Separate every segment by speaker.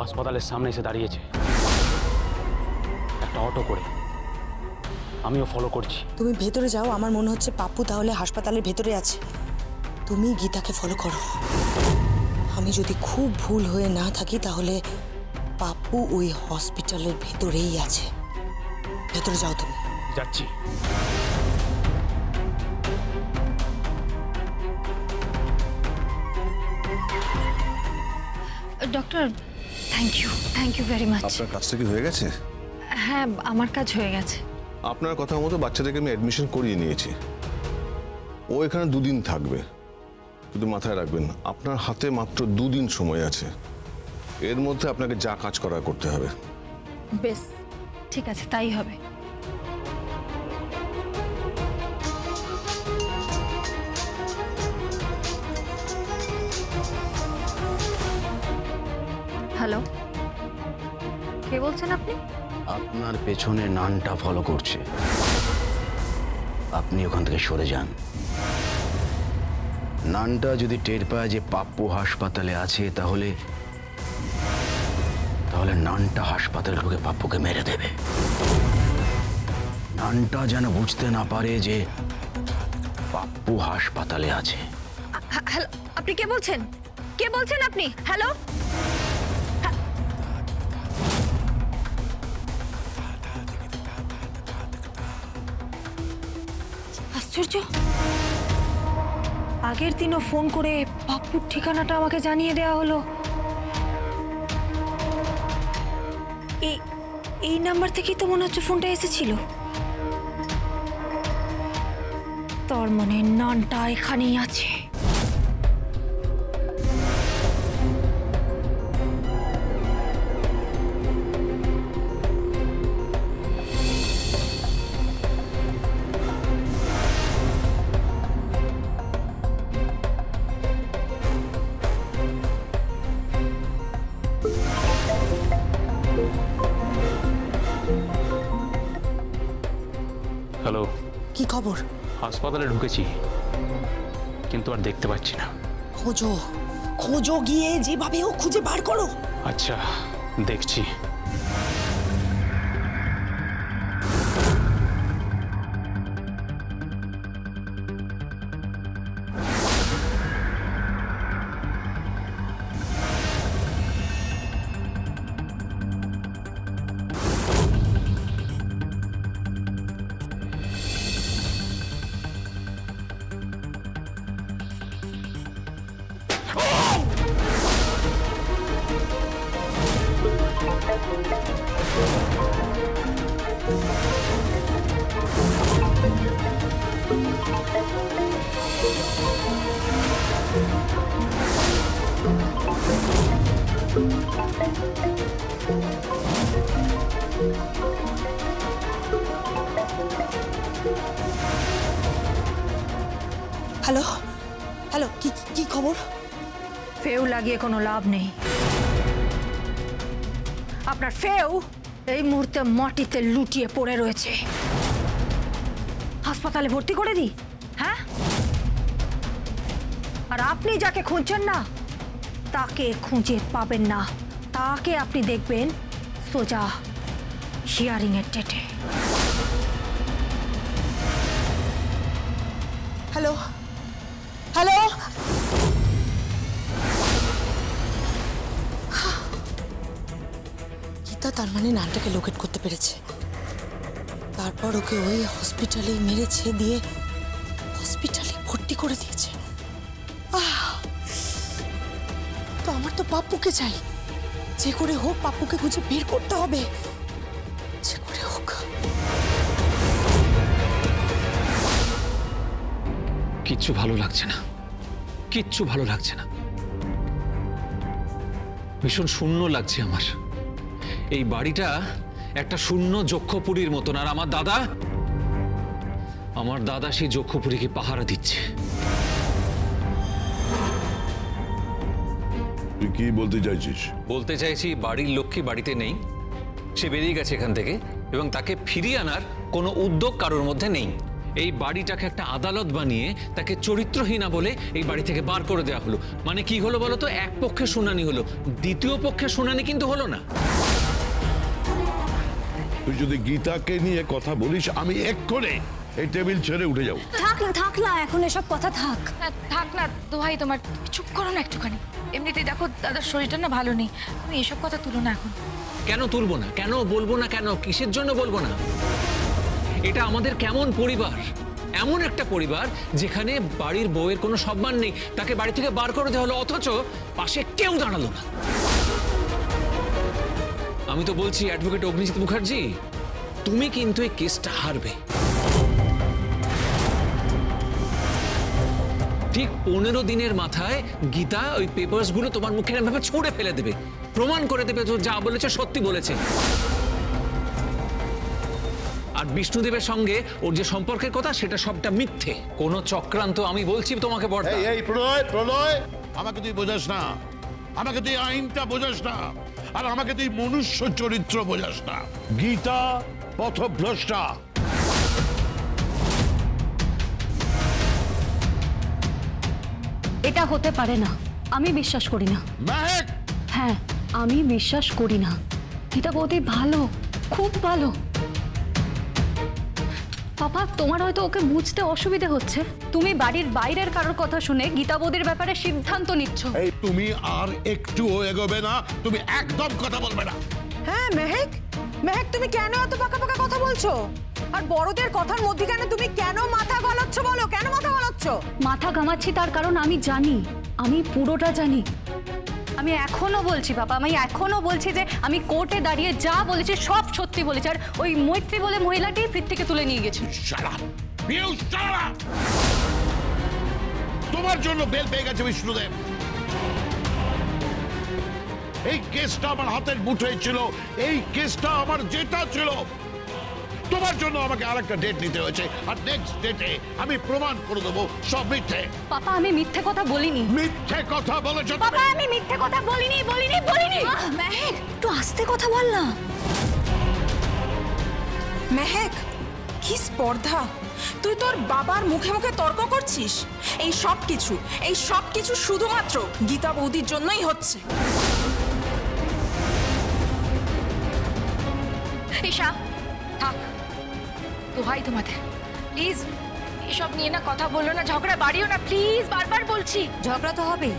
Speaker 1: হাসপাতালের সামনে এসে দাঁড়িয়েছে একটা অটো করে। আমিও ফলো করছি।
Speaker 2: তুমি ভেতরে যাও, আমার মনে হচ্ছে পাপ্পু তাহলে হাসপাতালের ভেতরে আছে। তুমি গীতাকে ফলো করো। আমি যদি খুব ভুল হয়ে না থাকি তাহলে পাপ্পু ওই হসপিটালের ভেতরেই আছে। ভেতরে যাও তুমি।
Speaker 1: যাচ্ছি।
Speaker 3: Doctor, thank you very much.
Speaker 4: আপনার কাজটা কি হয়ে গেছে?
Speaker 3: হ্যাঁ, আমার কাজ হয়ে গেছে।
Speaker 4: আপনার কথা মতো বাচ্চাটাকে আমি অ্যাডমিশন করিয়ে নিয়েছি। ও এখানে 2 দিন থাকবে। শুধু মাথায় রাখবেন, আপনার হাতে মাত্র 2 দিন সময় আছে। এর মধ্যে আপনাকে যা কাজ করার করতে হবে।
Speaker 3: বেশ, ঠিক আছে, তাই হবে। হ্যালো, কে বলছেন আপনি?
Speaker 5: আপনার পেছনে নানটা ফলো করছে, আপনি ওখান থেকে সরে যান। নানটা যদি টের পায় যে পাপ্পু হাসপাতালে আছে তাহলে নানটা হাসপাতালে ঢুকে পাপ্পুকে মেরে দেবে। নানটা যেন বুঝতে না পারে যে পাপ্পু হাসপাতালে আছে।
Speaker 3: হ্যালো, আপনি কে বলছেন? কে বলছেন আপনি? হ্যালো, আশ্চর্য, আগের দিনও ফোন করে পাপ্পুর ঠিকানাটা আমাকে জানিয়ে দেওয়া হলো। এই নাম্বার থেকেই তো মনে হচ্ছে ফোনটা এসেছিল। তার মানে নানটা এখানেই আছে।
Speaker 1: হ্যালো,
Speaker 2: কি খবর?
Speaker 1: হাসপাতালে ঢুকেছি কিন্তু আর দেখতে পাচ্ছি না।
Speaker 2: খোঁজো খোঁজো, গিয়ে যেভাবে হোক খুঁজে বার করো।
Speaker 1: আচ্ছা, দেখছি।
Speaker 2: হ্যালো হ্যালো, কি খবর?
Speaker 3: ফেউ লাগিয়ে কোনো লাভ নেই। আপনার ফেউ এই মুহূর্তে মাটিতে লুটিয়ে পড়ে রয়েছে। হাসপাতালে ভর্তি করে দিই? হ্যাঁ, আর আপনি যাকে খুঁজছেন না তাকে খুঁজে পাবেন না। তাকে আপনি দেখবেন সোজা হিয়ারিং এর ডেটে।
Speaker 2: হ্যালো হ্যালো, গীতা তার মানে নানটাকে লোকেট করতে পেরেছে। তারপর ওকে ওই হসপিটালেই মেরেছে, দিয়ে হসপিটালে ভর্তি করে দিয়েছে। তো আমার তো পাপ্পুকে চাই। যে করে হোক পাপ্পুকে খুঁজে বের করতে হবে, যে করে হোক।
Speaker 1: কিচ্ছু ভালো লাগছে না, কিচ্ছু ভালো লাগছে না। ভীষণ শূন্য লাগছে আমার। এই বাড়িটা একটা শূন্য যক্ষপুরীর মতন, আর আমার দাদা সেই যক্ষপুরীকে পাহারা দিচ্ছে।
Speaker 4: তুই কি বলতে চাইছিস?
Speaker 6: বলতে চাইছি বাড়ির লক্ষ্মী বাড়িতে নেই, সে বেরিয়ে গেছে এখান থেকে, এবং তাকে ফিরিয়ে আনার কোনো উদ্যোগ কারোর মধ্যে নেই।
Speaker 1: এই বাড়িটাকে একটা আদালত বানিয়ে তাকে চরিত্রহীনা বলে এই বাড়ি থেকে বার করে দেওয়া হলো। মানে কি হলো বলো তো? এক পক্ষে শুনানি হলো, দ্বিতীয় পক্ষে শুনানি কিন্তু হলো না।
Speaker 7: তুই যদি গীতাকে নিয়ে কথা বলিস আমি এক্ষুনি এই টেবিল ছেড়ে উঠে যাবো।
Speaker 3: থাক না এখন এসব কথা থাক।
Speaker 8: থাক না দোহাই তোমার, চুপ করো না একটুখানি। এমনিতেই দেখো দাদার শরীরটা না ভালো নেই, তুমি এসব কথা তুলো না এখন।
Speaker 1: কেন তুলবো না? কেন বলবো না? কেন কিসের জন্য বলবো না? এটা আমাদের কেমন পরিবার? এমন একটা পরিবার যেখানে বাড়ির বউয়ের কোনো সম্মান নেই, তাকে বাড়ি থেকে বার করে দেওয়া হলো, অথচ পাশে কেউ দাঁড়ালো না। আমি তো বলছি অ্যাডভোকেট অগ্নিজিৎ মুখার্জি, তুমি কিন্তু এই কেসটা হারবে। ঠিক 15 দিনের মাথায় গীতা ওই পেপারসগুলো তোমার মুখে এভাবে ছুঁড়ে ফেলে দেবে, প্রমাণ করে দেবে তো যা বলেছে সত্যি বলেছে। আর বিষ্ণুদেবের সঙ্গে ওর যে সম্পর্কের কথা সেটা সবটা মিথ্যে, কোনো চক্রান্ত। আমি বলছি তোমাকে বড়দা।
Speaker 7: এই প্রলয়, আমাকে তুই বোঝাস না, আমাকে তুই আইনটা বোঝাস না, আর আমাকে তুই মনুষ্য চরিত্র বোঝাস না। গীতা পথভ্রষ্টা।
Speaker 9: এটা হতে পারে না, আমি বিশ্বাস করি না।
Speaker 7: মেহেক,
Speaker 9: হ্যাঁ, আমি বিশ্বাস করি না। গীতা বৌদি ভালো, খুব ভালো। পাপা, তোমার হয়তো ওকে বুঝতে অসুবিধা হচ্ছে। তুমি বাড়ির বাইরের কারোর কথা শুনে গীতা বৌদির ব্যাপারে সিদ্ধান্ত নিচ্ছ।
Speaker 7: এই তুমি আর একটুও এগোবে না, তুমি একদম কথা বলবে না।
Speaker 2: হ্যাঁ মেহেক, তুমি কেন এত পাকা পাকা কথা বলছো? আর বড়দের কথার মধ্যে কেন তুমি কেন মাথা গলাচ্ছ? বলো কেন মাথা গলাচ্ছ?
Speaker 9: মাথা ঘামাচ্ছি তার কারণ আমি জানি, আমি পুরোটা জানি। আমি এখনো বলছি বাবা, আমি এখনো বলছি যে আমি কোর্টে দাঁড়িয়ে যা বলেছি সব সত্যি বলেছি। আর ওই মৈত্রী বলে মহিলাটি ফ্রিজ থেকে তুলে নিয়ে গেছে।
Speaker 7: তোমার জন্য বেল পেয়ে গেছে বিষ্ণুদেব। এই কেসটা আমার হাতের মুঠোয় ছিল, এই কেসটা আমার জেতা ছিল। তোমার জন্য আমাকে আরেকটা ডেট নিতে হয়েছে, আর নেক্সট ডেটে আমি প্রমাণ করে দেবো সব মিথ্যে।
Speaker 9: পাপা, আমি মিথ্যে কথা বলিনি।
Speaker 7: মিথ্যে কথা বলেছো
Speaker 9: পাপা, আমি মিথ্যে কথা বলিনি।
Speaker 3: মেহেক, একটু আস্তে কথা বল না।
Speaker 8: মেহেক, কি স্পর্ধা! তুই তোর বাবার মুখে মুখে তর্ক করছিস। এই সব কিছু শুধুমাত্র গীতা বৌদির জন্যই হচ্ছে। ঈশা, থাক, দোহাই তোমাদের, প্লিজ এসব নিয়ে না কথা বললো না, ঝগড়া বাড়িও না, প্লিজ, বারবার বলছি।
Speaker 3: ঝগড়া তো হবে,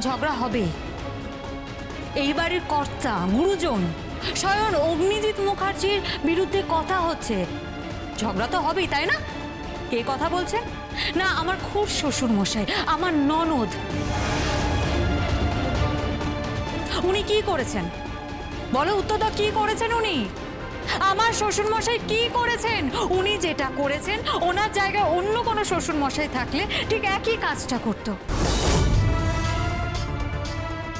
Speaker 3: ঝগড়া হবে। এই বাড়ির কর্তা, গুরুজন, স্বয়ং অগ্নিজিৎ মুখার্জির বিরুদ্ধে কথা হচ্ছে। ঝগড়া তো হবেই, তাই না? কে কথা বলছে? না আমার খুব শ্বশুর মশাই, আমার ননদ। উনি কি করেছেন? বলো, উত্তর দাও, কি করেছেন উনি? আমার শ্বশুর মশাই কি করেছেন? উনি যেটা করেছেন, ওনার জায়গায় অন্য কোনো শ্বশুর মশাই থাকলে ঠিক একই কাজটা করত।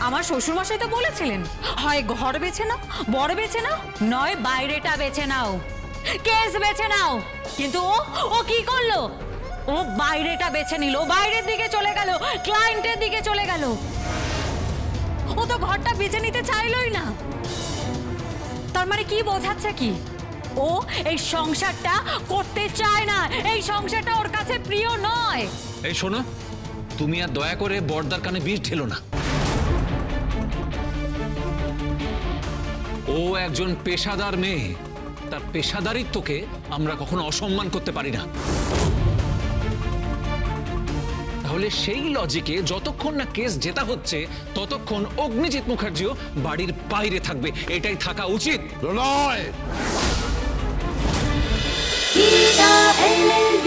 Speaker 3: আমার শ্বশুর মশাই তো বলেছিলেন, হয় ঘর বেছে নাও, বর বেছে নাও, নয় বাইরেটা বেছে নাও, কেস বেছে নাও। কিন্তু ও কি করলো? ও বাইরেটা বেছে নিল, বাইরের দিকে চলে গেল, ক্লায়েন্টের দিকে চলে গেল। ও তো ঘরটা বেছে নিতে চাইলই না। তার মানে কি বোঝাচ্ছে কি? ও এই সংসারটা করতে চায় না, এই সংসারটা ওর কাছে প্রিয় নয়।
Speaker 1: এই শোনো, তুমি আর দয়া করে বড়দার কানে বিষ ঢেলো না। ও একজন পেশাদার মেয়ে, তার পেশাদারিত্বকে আমরা কখনো অসম্মান করতে পারি না। তাহলে সেই লজিকে যতক্ষণ না কেস জেতা হচ্ছে ততক্ষণ অগ্নিজিৎ মুখার্জিও বাড়ির বাইরে থাকবে, এটাই থাকা উচিত।
Speaker 7: নয়।
Speaker 9: LLB